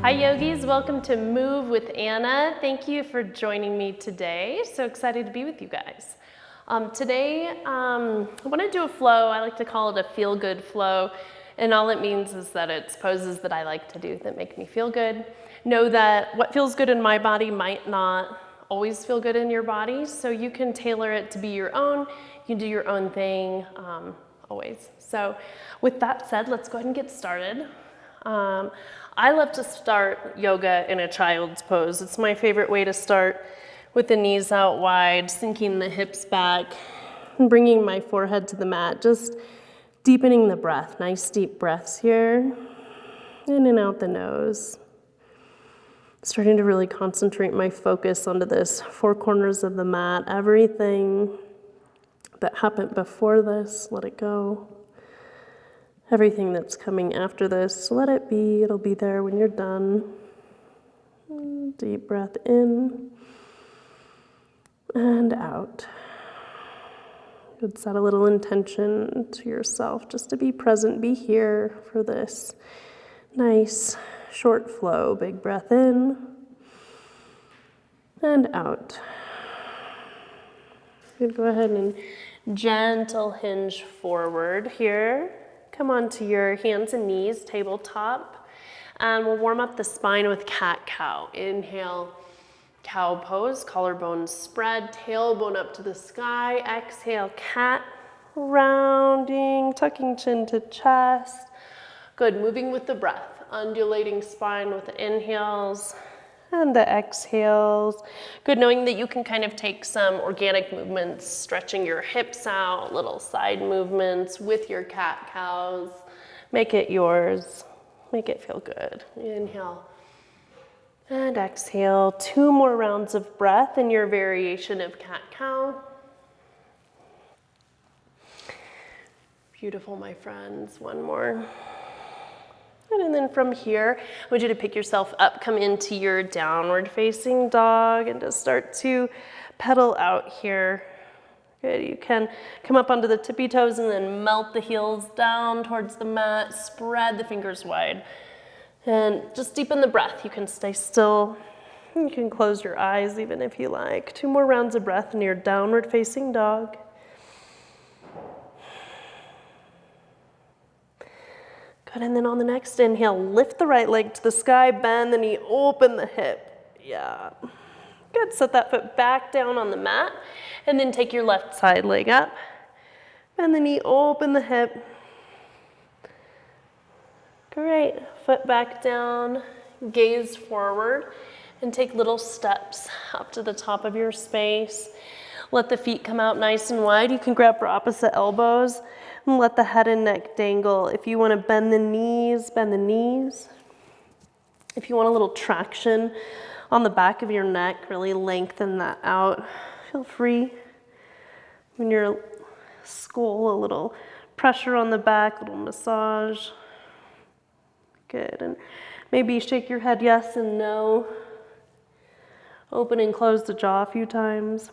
Hi yogis, welcome to Move with Anna. Thank you for joining me today. So excited to be with you guys. Today, I want to do a flow. I like to call it a feel-good flow. And all it means is that it's poses that I like to do that make me feel good. Know that what feels good in my body might not always feel good in your body. So you can tailor it to be your own. You can do your own thing always. So with that said, let's go ahead and get started. I love to start yoga in a child's pose. It's my favorite way to start, with the knees out wide, sinking the hips back, and bringing my forehead to the mat, just deepening the breath. Nice deep breaths here, in and out the nose. Starting to really concentrate my focus onto this four corners of the mat. Everything that happened before this, let it go. Everything that's coming after this, let it be. It'll be there when you're done. Deep breath in and out. You would set a little intention to yourself just to be present, be here for this nice short flow. Big breath in and out. You could go ahead and gentle hinge forward here. Come onto your hands and knees, tabletop, and we'll warm up the spine with cat-cow. Inhale, cow pose, collarbones spread, tailbone up to the sky. Exhale, cat, rounding, tucking chin to chest. Good, moving with the breath, undulating spine with the inhales and the exhales. Good, knowing that you can kind of take some organic movements, stretching your hips out, little side movements with your cat-cows. Make it yours. Make it feel good. Inhale and exhale. 2 more rounds of breath in your variation of cat-cow. Beautiful, my friends. 1 more. And then from here, I want you to pick yourself up, come into your downward facing dog, and just start to pedal out here. Good, you can come up onto the tippy toes and then melt the heels down towards the mat, spread the fingers wide, and just deepen the breath. You can stay still, you can close your eyes even if you like. 2 more rounds of breath in your downward facing dog. Good, and then on the next inhale, lift the right leg to the sky, bend the knee, open the hip. Yeah. Good, set that foot back down on the mat, and then take your left side leg up. Bend the knee, open the hip. Great, foot back down, gaze forward, and take little steps up to the top of your space. Let the feet come out nice and wide. You can grab for opposite elbows. And let the head and neck dangle. If you want to bend the knees, bend the knees. If you want a little traction on the back of your neck, really lengthen that out. Feel free. When your skull, a little pressure on the back, a little massage. Good. And maybe shake your head yes and no. Open and close the jaw a few times.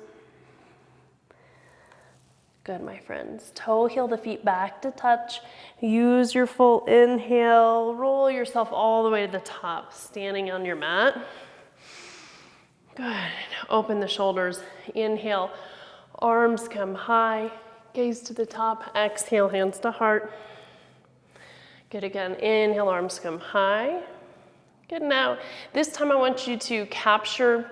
Good, my friends. Toe heel the feet back to touch. Use your full inhale. Roll yourself all the way to the top, standing on your mat. Good. Open the shoulders. Inhale, arms come high. Gaze to the top. Exhale, hands to heart. Good again. Inhale, arms come high. Good. Now, this time I want you to capture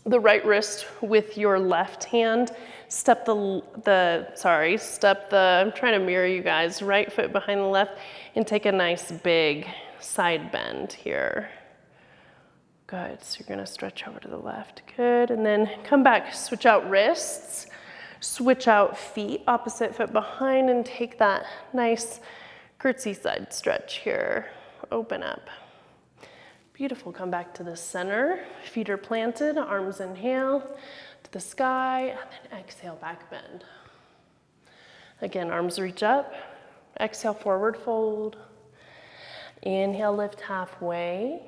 the right wrist with your left hand. Step I'm trying to mirror you guys, right foot behind the left, and take a nice big side bend here. Good, so you're gonna stretch over to the left. Good, and then come back, switch out wrists, switch out feet, opposite foot behind, and take that nice curtsy side stretch here. Open up. Beautiful, come back to the center. Feet are planted, arms inhale to the sky, and then exhale, back bend. Again, arms reach up. Exhale, forward fold. Inhale, lift halfway.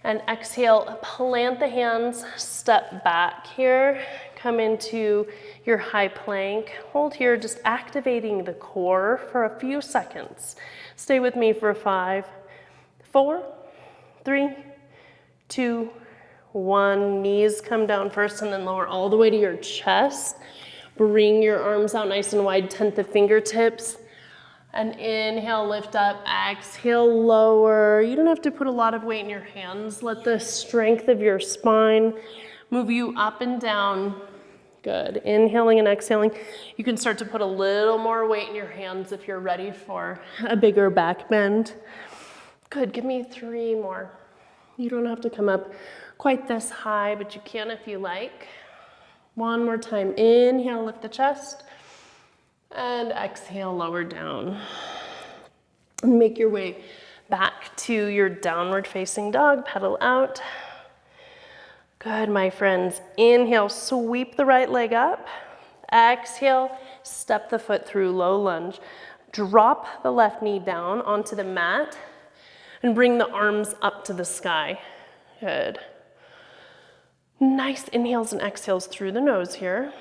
And exhale, plant the hands, step back here. Come into your high plank. Hold here, just activating the core for a few seconds. Stay with me for 5, 4, 3, 2, 1. Knees come down first and then lower all the way to your chest. Bring your arms out nice and wide, tent the fingertips. And inhale, lift up, exhale, lower. You don't have to put a lot of weight in your hands. Let the strength of your spine move you up and down. Good. Inhaling and exhaling. You can start to put a little more weight in your hands if you're ready for a bigger back bend. Good. Give me 3 more. You don't have to come up quite this high, but you can if you like. 1 more time. Inhale, lift the chest. And exhale, lower down. And make your way back to your downward facing dog. Pedal out. Good, my friends. Inhale, sweep the right leg up. Exhale, step the foot through, low lunge. Drop the left knee down onto the mat and bring the arms up to the sky. Good. Nice inhales and exhales through the nose here.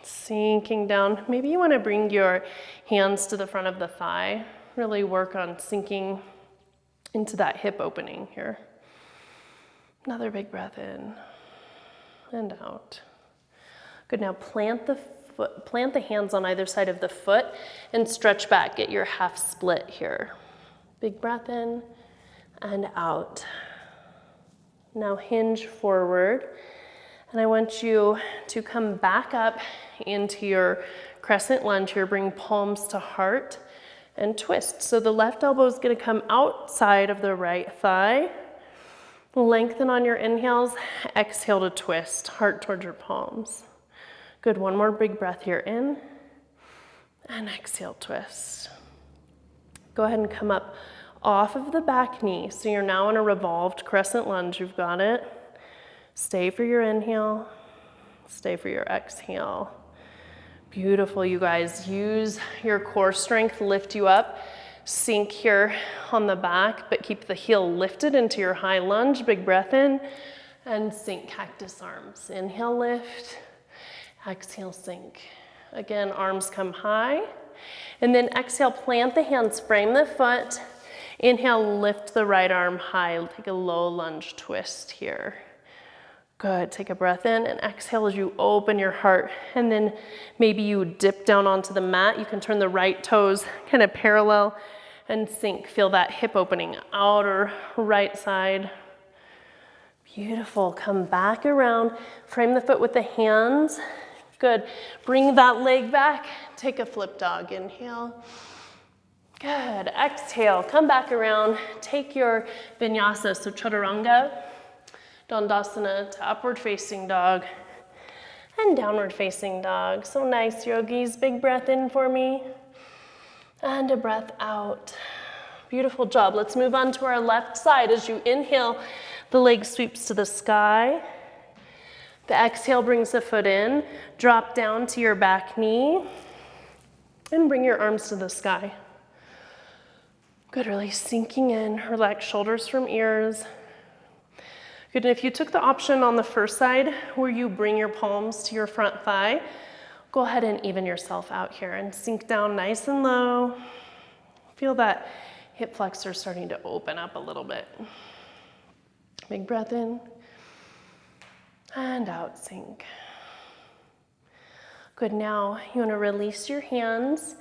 Sinking down. Maybe you want to bring your hands to the front of the thigh. Really work on sinking into that hip opening here. Another big breath in and out. Good. Now plant the hands on either side of the foot and stretch back. Get your half split here. Big breath in and out. Now hinge forward. And I want you to come back up into your crescent lunge here. Bring palms to heart and twist. So the left elbow is going to come outside of the right thigh. Lengthen on your inhales. Exhale to twist. Heart towards your palms. Good. 1 more big breath here. In and exhale, twist. Go ahead and come up off of the back knee. So you're now in a revolved crescent lunge. You've got it. Stay for your inhale, stay for your exhale. Beautiful, you guys. Use your core strength, lift you up. Sink here on the back, but keep the heel lifted into your high lunge. Big breath in and sink cactus arms. Inhale, lift, exhale, sink. Again, arms come high. And then exhale, plant the hands, frame the foot. Inhale, lift the right arm high. Take a low lunge twist here. Good. Take a breath in and exhale as you open your heart. And then maybe you dip down onto the mat. You can turn the right toes kind of parallel and sink. Feel that hip opening, outer right side. Beautiful. Come back around. Frame the foot with the hands. Good. Bring that leg back. Take a flip dog. Inhale. Good. Exhale. Come back around. Take your vinyasa, so chaturanga. Dandasana to upward facing dog and downward facing dog. So nice, yogis. Big breath in for me and a breath out. Beautiful job. Let's move on to our left side. As you inhale, the leg sweeps to the sky. The exhale brings the foot in. Drop down to your back knee and bring your arms to the sky. Good, really sinking in. Relax shoulders from ears. Good, and if you took the option on the first side where you bring your palms to your front thigh, go ahead and even yourself out here and sink down nice and low. Feel that hip flexor starting to open up a little bit. Big breath in and out, sink. Good, now you want to release your hands,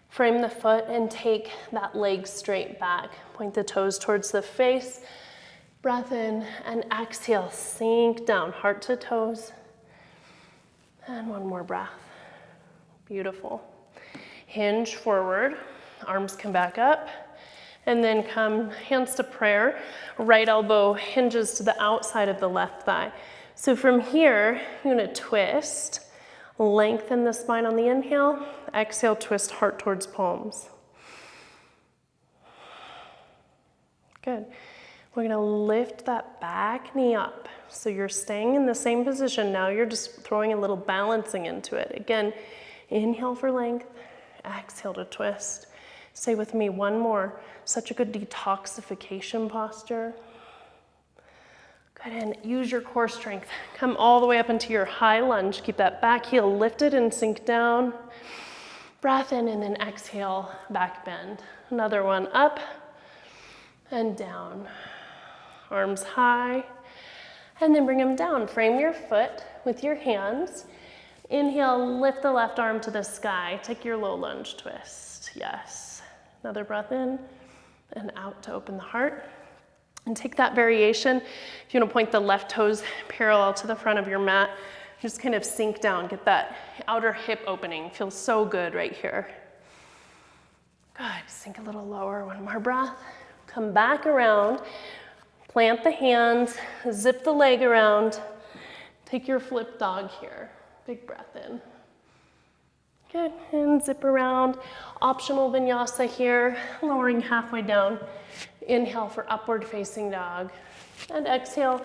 frame the foot and take that leg straight back. Point the toes towards the face. Breath in and exhale, sink down, heart to toes. And 1 more breath. Beautiful. Hinge forward, arms come back up, and then come hands to prayer. Right elbow hinges to the outside of the left thigh. So from here, you're gonna twist, lengthen the spine on the inhale, exhale, twist heart towards palms. Good. We're gonna lift that back knee up. So you're staying in the same position. Now you're just throwing a little balancing into it. Again, inhale for length, exhale to twist. Stay with me 1 more. Such a good detoxification posture. Good, and use your core strength. Come all the way up into your high lunge. Keep that back heel lifted and sink down. Breath in and then exhale, back bend. Another one, up and down. arms high, and then bring them down. Frame your foot with your hands. Inhale, lift the left arm to the sky. Take your low lunge twist. Yes. Another breath in and out to open the heart. And take that variation. If you want to point the left toes parallel to the front of your mat, just kind of sink down. Get that outer hip opening. Feels so good right here. Good. Sink a little lower. One more breath. Come back around. Plant the hands. Zip the leg around. Take your flip dog here. Big breath in. Good, and zip around. Optional vinyasa here, lowering halfway down. Inhale for upward facing dog. And exhale,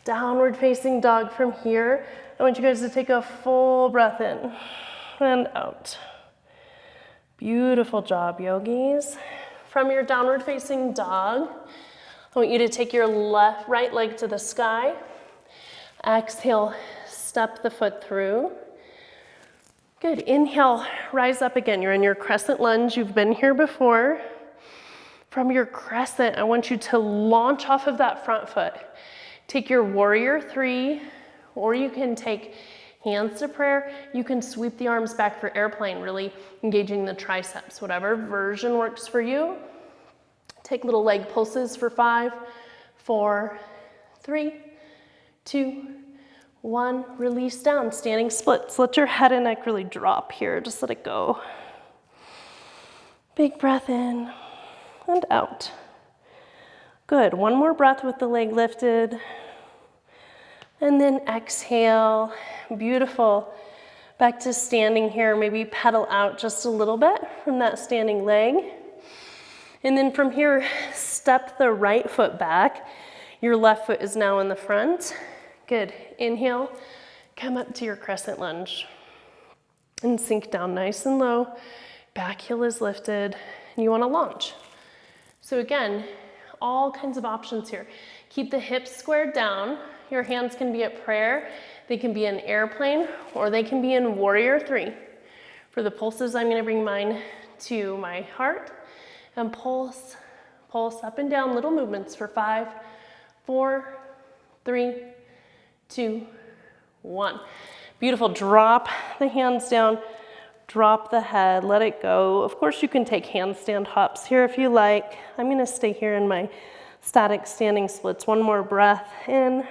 downward facing dog from here. I want you guys to take a full breath in and out. Beautiful job, yogis. From your downward facing dog, I want you to take your right leg to the sky. Exhale, step the foot through. Good, inhale, rise up again. You're in your crescent lunge. You've been here before. From your crescent, I want you to launch off of that front foot. Take your warrior three, or you can take hands to prayer. You can sweep the arms back for airplane, really engaging the triceps, whatever version works for you. Take little leg pulses for 5, 4, 3, 2, 1. Release down, standing splits. Let your head and neck really drop here. Just let it go. Big breath in and out. Good. One more breath with the leg lifted. And then exhale. Beautiful. Back to standing here. Maybe pedal out just a little bit from that standing leg. And then from here, step the right foot back. Your left foot is now in the front. Good. Inhale, come up to your crescent lunge. And sink down nice and low. Back heel is lifted. And you want to launch. So again, all kinds of options here. Keep the hips squared down. Your hands can be at prayer. They can be in airplane, or they can be in warrior three. For the pulses, I'm going to bring mine to my heart. And pulse, pulse up and down, little movements for 5, 4, 3, 2, 1. Beautiful. Drop the hands down, drop the head, let it go. Of course, you can take handstand hops here if you like. I'm going to stay here in my static standing splits. One more breath in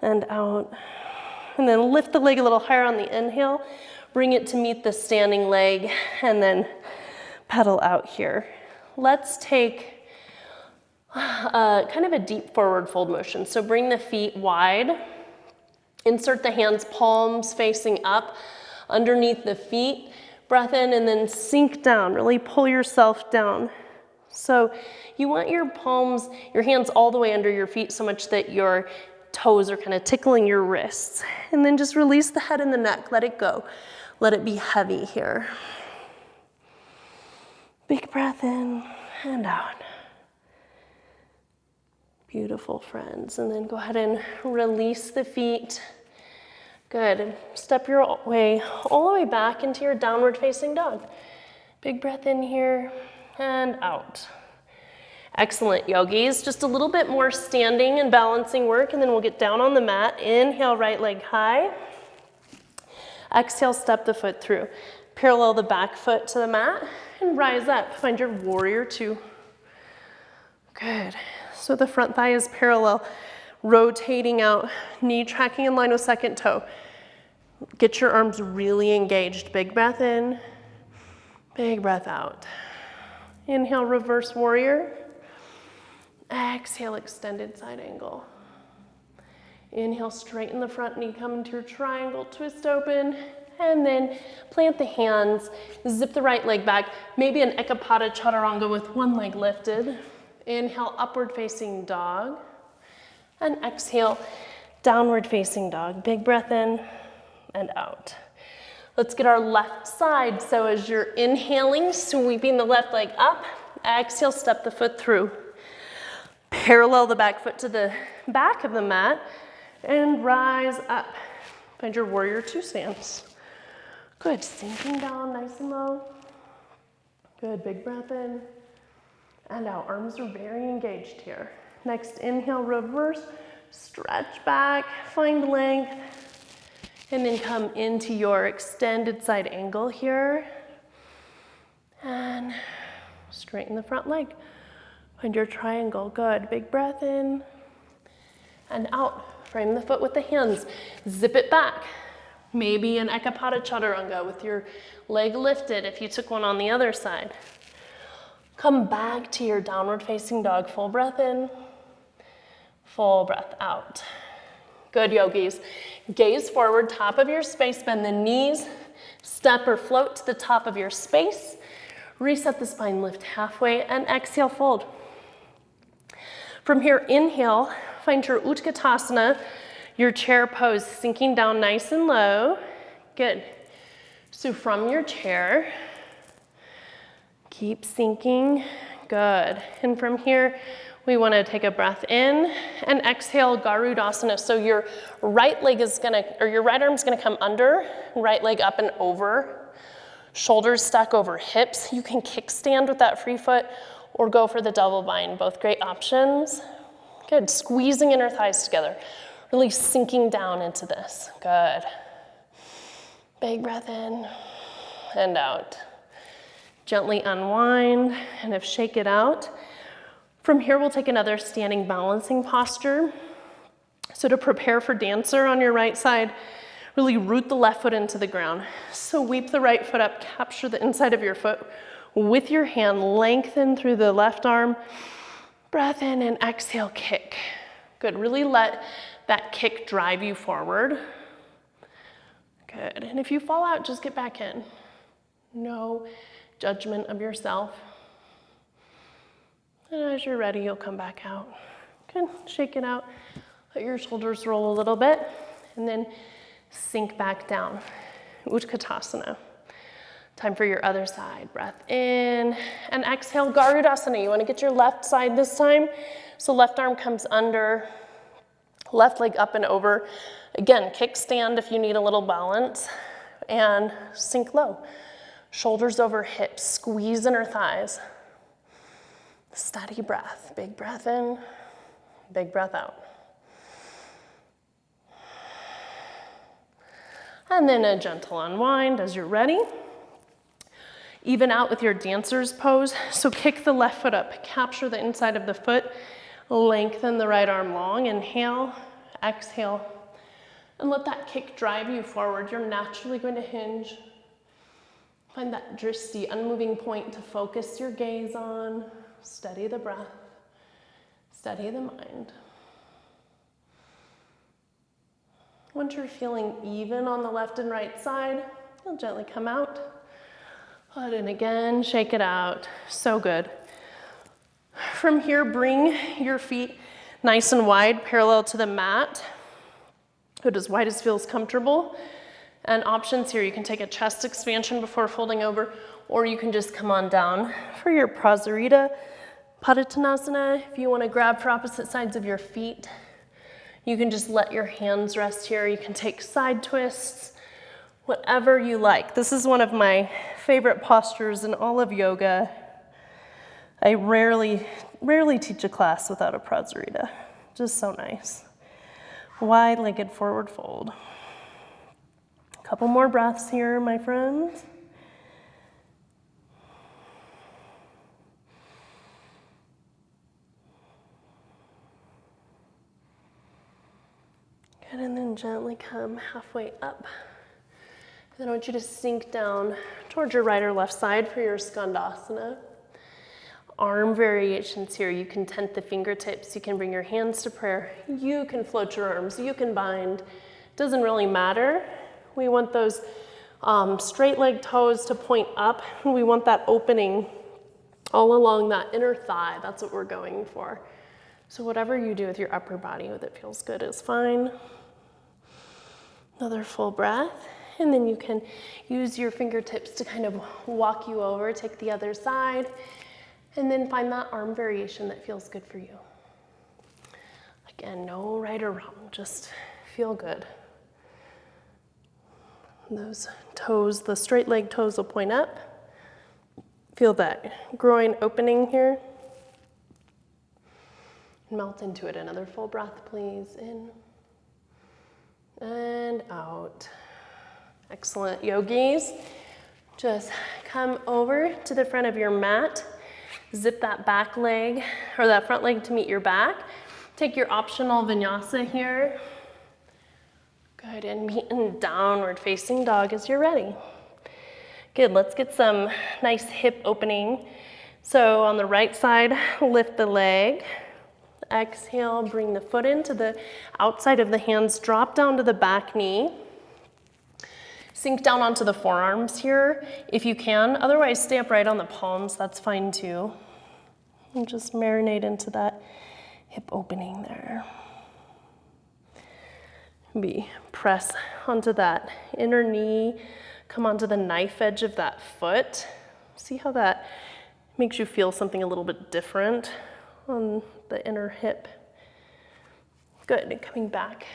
and out. And then lift the leg a little higher on the inhale. Bring it to meet the standing leg, and then pedal out here. Let's take kind of a deep forward fold motion. So bring the feet wide. Insert the hands, palms facing up underneath the feet. Breath in and then sink down. Really pull yourself down. So you want your palms, your hands all the way under your feet so much that your toes are kind of tickling your wrists. And then just release the head and the neck. Let it go. Let it be heavy here. Big breath in and out. Beautiful, friends. And then go ahead and release the feet. Good. Step your way all the way back into your downward facing dog. Big breath in here and out. Excellent, yogis. Just a little bit more standing and balancing work, and then we'll get down on the mat. Inhale, right leg high. Exhale, step the foot through. Parallel the back foot to the mat and rise up. Find your warrior two. Good. So the front thigh is parallel, rotating out, knee tracking in line with second toe. Get your arms really engaged. Big breath in, big breath out. Inhale, reverse warrior. Exhale, extended side angle. Inhale, straighten the front knee, come into your triangle, twist open, and then plant the hands, zip the right leg back, maybe an Ekapada Chaturanga with one leg lifted. Inhale, upward facing dog, and exhale, downward facing dog. Big breath in and out. Let's get our left side. So as you're inhaling, sweeping the left leg up, exhale, step the foot through. Parallel the back foot to the back of the mat and rise up. Find your warrior two stance. Good, sinking down nice and low. Good, big breath in and out. Arms are very engaged here. Next inhale, reverse, stretch back, find length, and then come into your extended side angle here. And straighten the front leg. Find your triangle, good. Big breath in and out. Frame the foot with the hands. Zip it back. Maybe an Ekapada Chaturanga with your leg lifted if you took one on the other side. Come back to your downward facing dog. Full breath in, full breath out. Good, yogis. Gaze forward, top of your space, bend the knees, step or float to the top of your space. Reset the spine, lift halfway, and exhale, fold. From here, inhale, find your Utkatasana, your chair pose, sinking down nice and low. Good. So from your chair, keep sinking, good. And from here, we want to take a breath in and exhale, Garudasana. So your right leg is gonna, or your right arm's gonna come under, right leg up and over, shoulders stack over hips. You can kickstand with that free foot or go for the double bind, both great options. Good, squeezing inner thighs together, really sinking down into this, good. Big breath in and out. Gently unwind and if shake it out. From here, we'll take another standing balancing posture. So to prepare for dancer on your right side, really root the left foot into the ground. So sweep the right foot up, capture the inside of your foot with your hand, lengthen through the left arm. Breath in and exhale, kick. Good, really let that kick drive you forward. Good, and if you fall out, just get back in. No judgment of yourself. And as you're ready, you'll come back out. Good, shake it out. Let your shoulders roll a little bit, and then sink back down. Utkatasana. Time for your other side. Breath in and exhale, Garudasana. You want to get your left side this time. So left arm comes under, left leg up and over. Again, kickstand if you need a little balance. And sink low. Shoulders over hips, squeeze inner thighs. Steady breath. Big breath in, big breath out. And then a gentle unwind as you're ready. Even out with your dancer's pose. So kick the left foot up, capture the inside of the foot, lengthen the right arm long, inhale, exhale, and let that kick drive you forward. You're naturally going to hinge. Find that drishti, unmoving point to focus your gaze on. Steady the breath, steady the mind. Once you're feeling even on the left and right side, you'll gently come out. Put in again, shake it out. So good. From here, bring your feet nice and wide, parallel to the mat. Good, as wide as feels comfortable. And options here, you can take a chest expansion before folding over, or you can just come on down for your Prasarita Padottanasana. If you want to grab for opposite sides of your feet, you can just let your hands rest here. You can take side twists, whatever you like. This is one of my favorite postures in all of yoga. I rarely teach a class without a Prasarita. Just so nice. Wide-legged forward fold. A couple more breaths here, my friends. Good, and then gently come halfway up. Then I want you to sink down towards your right or left side for your Skandasana. Arm variations here. You can tent the fingertips. You can bring your hands to prayer. You can float your arms. You can bind. Doesn't really matter. We want those straight leg toes to point up. We want that opening all along that inner thigh. That's what we're going for. So whatever you do with your upper body, with it feels good, is fine. Another full breath. And then you can use your fingertips to kind of walk you over, take the other side, and then find that arm variation that feels good for you. Again, no right or wrong, just feel good. Those toes, the straight leg toes will point up. Feel that groin opening here. Melt into it. Another full breath, please. In and out. Excellent, yogis. Just come over to the front of your mat. Zip that back leg or that front leg to meet your back. Take your optional vinyasa here. Good, and meet in downward facing dog as you're ready. Good, let's get some nice hip opening. So on the right side, lift the leg. Exhale, bring the foot into the outside of the hands, drop down to the back knee. Sink down onto the forearms here if you can. Otherwise, stay upright on the palms, that's fine too. And just marinate into that hip opening there. Press onto that inner knee, come onto the knife edge of that foot. See how that makes you feel something a little bit different on the inner hip. Good, and coming back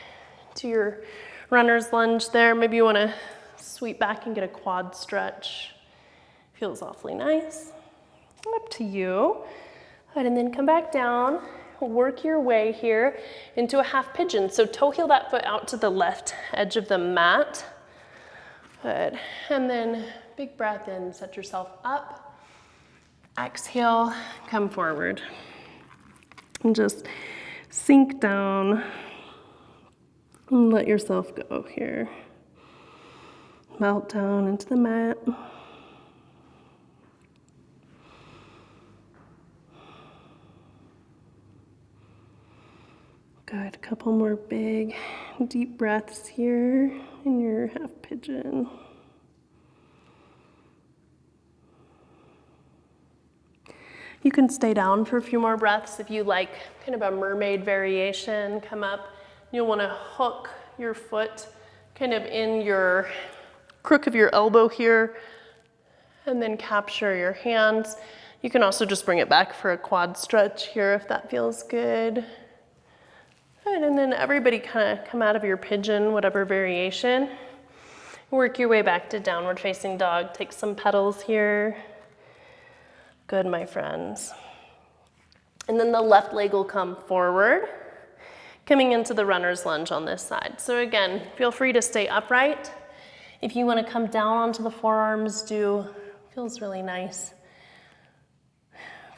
to your runner's lunge there. Maybe you wanna sweep back and get a quad stretch. Feels awfully nice. Up to you. Good, and then come back down. Work your way here into a half pigeon. So toe heel that foot out to the left edge of the mat. Good, and then big breath in, set yourself up. Exhale, come forward. And just sink down and let yourself go here. Melt down into the mat. Good, a couple more big, deep breaths here in your half pigeon. You can stay down for a few more breaths if you like kind of a mermaid variation. Come up. You'll want to hook your foot kind of in your crook of your elbow here and then capture your hands. You can also just bring it back for a quad stretch here if that feels good. Good, and then everybody kind of come out of your pigeon, whatever variation. Work your way back to downward facing dog. Take some petals here. Good, my friends. And then the left leg will come forward, coming into the runner's lunge on this side. So again, feel free to stay upright. If you want to come down onto the forearms, feels really nice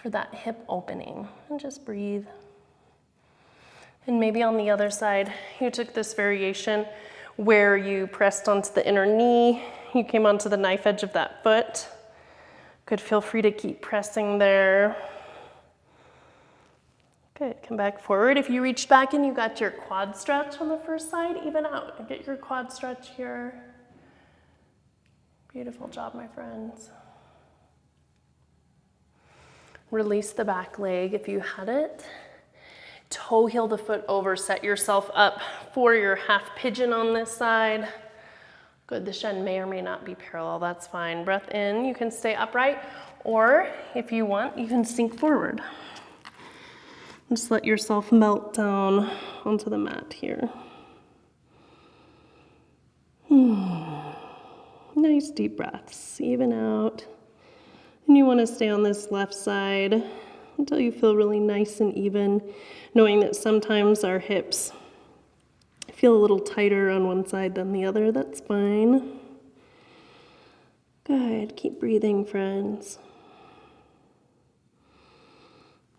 for that hip opening. And just breathe. And maybe on the other side, you took this variation where you pressed onto the inner knee, you came onto the knife edge of that foot. Good, feel free to keep pressing there. Good, come back forward. If you reached back and you got your quad stretch on the first side, even out and get your quad stretch here. Beautiful job, my friends. Release the back leg if you had it. Toe heel the foot over, set yourself up for your half pigeon on this side. Good, the shin may or may not be parallel, that's fine. Breath in, you can stay upright, or if you want, you can sink forward. Just let yourself melt down onto the mat here. Nice deep breaths, even out. And you want to stay on this left side until you feel really nice and even, knowing that sometimes our hips feel a little tighter on one side than the other. That's fine. Good. Keep breathing, friends.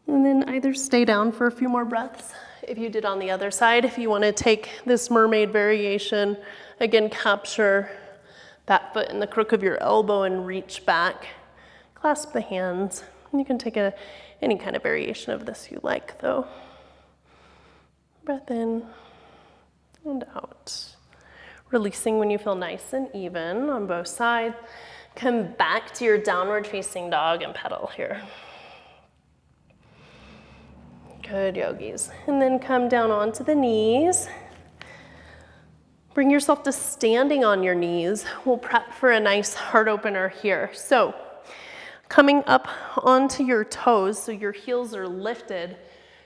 And then either stay down for a few more breaths if you did on the other side. If you want to take this mermaid variation, again, capture that foot in the crook of your elbow and reach back. Clasp the hands. You can take any kind of variation of this you like, though. Breath in and out. Releasing when you feel nice and even on both sides. Come back to your downward facing dog and pedal here. Good, yogis. And then come down onto the knees. Bring yourself to standing on your knees. We'll prep for a nice heart opener here. So coming up onto your toes, so your heels are lifted.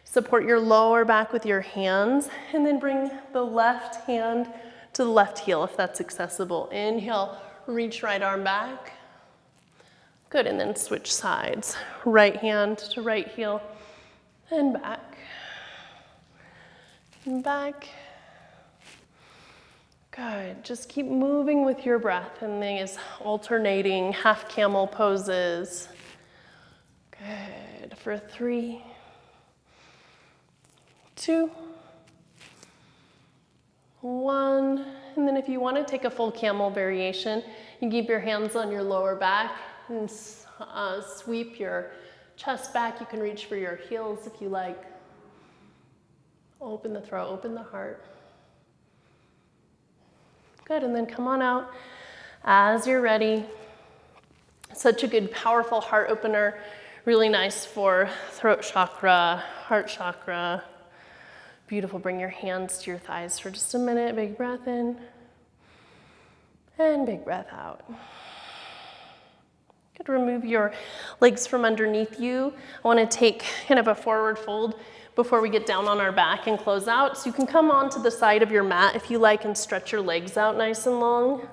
Support your lower back with your hands, and then bring the left hand to the left heel if that's accessible. Inhale, reach right arm back. Good, and then switch sides. Right hand to right heel and back. and back. Good, just keep moving with your breath in these alternating half camel poses. Good, for 3, 2, 1. And then if you want to take a full camel variation, you keep your hands on your lower back and sweep your chest back. You can reach for your heels if you like. Open the throat, open the heart. Good, and then come on out as you're ready. Such a good, powerful heart opener. Really nice for throat chakra, heart chakra. Beautiful. Bring your hands to your thighs for just a minute. Big breath in and big breath out. Good. Remove your legs from underneath you. I want to take kind of a forward fold before we get down on our back and close out. So you can come onto the side of your mat if you like and stretch your legs out nice and long.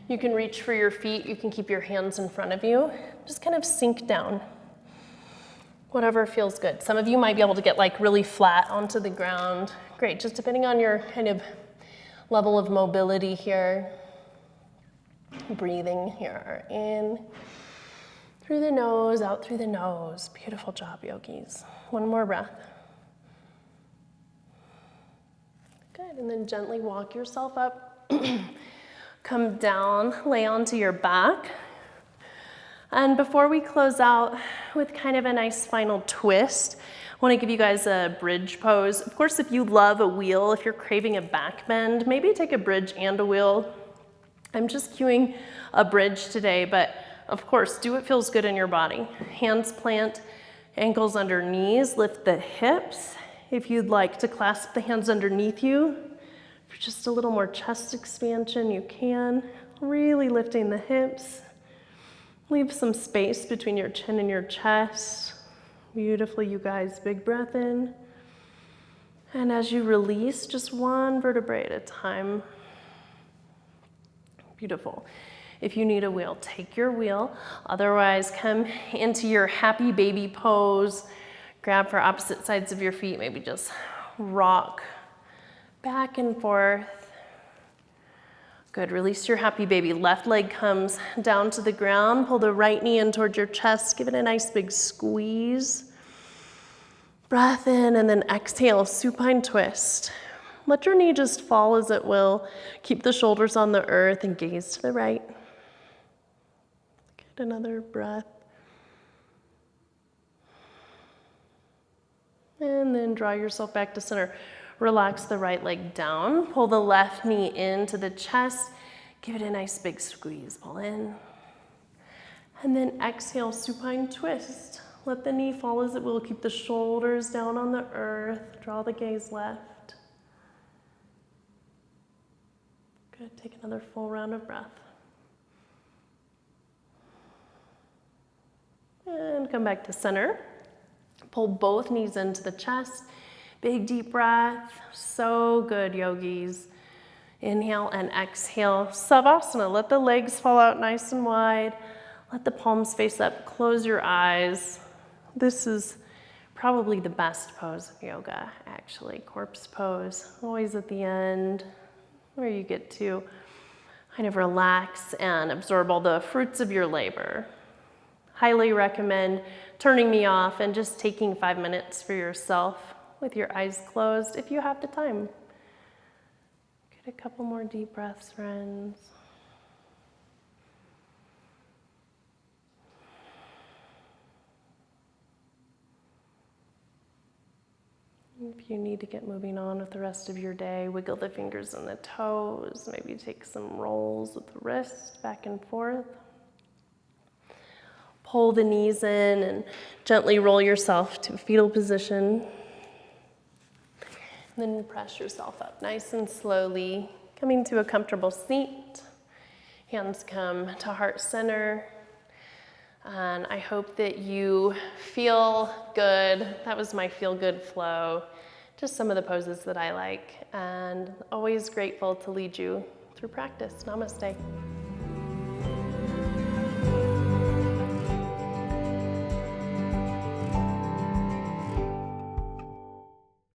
You can reach for your feet. You can keep your hands in front of you. Just kind of sink down. Whatever feels good. Some of you might be able to get like really flat onto the ground. Great, just depending on your kind of level of mobility here. Breathing here, in through the nose, out through the nose. Beautiful job, yogis. One more breath. Good, and then gently walk yourself up. Come down, lay onto your back. And before we close out with kind of a nice final twist, I want to give you guys a bridge pose. Of course, if you love a wheel, if you're craving a back bend, maybe take a bridge and a wheel. I'm just cueing a bridge today, but of course, do what feels good in your body. Hands plant, ankles under knees, lift the hips. If you'd like to clasp the hands underneath you for just a little more chest expansion, you can. Really lifting the hips. Leave some space between your chin and your chest. Beautifully, you guys. Big breath in. And as you release, just one vertebrae at a time. Beautiful. If you need a wheel, take your wheel. Otherwise, come into your happy baby pose. Grab for opposite sides of your feet. Maybe just rock back and forth. Good, release your happy baby. Left leg comes down to the ground. Pull the right knee in towards your chest. Give it a nice big squeeze. Breath in and then exhale, supine twist. Let your knee just fall as it will. Keep the shoulders on the earth and gaze to the right. Get another breath. And then draw yourself back to center. Relax the right leg down. Pull the left knee into the chest. Give it a nice big squeeze. Pull in. And then exhale, supine twist. Let the knee fall as it will. Keep the shoulders down on the earth. Draw the gaze left. Good. Take another full round of breath. And come back to center. Pull both knees into the chest. Big deep breath. So good, yogis. Inhale and exhale. Savasana. Let the legs fall out nice and wide. Let the palms face up. Close your eyes. This is probably the best pose of yoga, actually. Corpse pose. Always at the end, where you get to kind of relax and absorb all the fruits of your labor. Highly recommend turning me off and just taking 5 minutes for yourself with your eyes closed if you have the time. Get a couple more deep breaths, friends. If you need to get moving on with the rest of your day, wiggle the fingers and the toes. Maybe take some rolls with the wrist back and forth. Pull the knees in and gently roll yourself to a fetal position. And then press yourself up nice and slowly, coming to a comfortable seat. Hands come to heart center. And I hope that you feel good. That was my feel good flow. Just some of the poses that I like. And always grateful to lead you through practice. Namaste.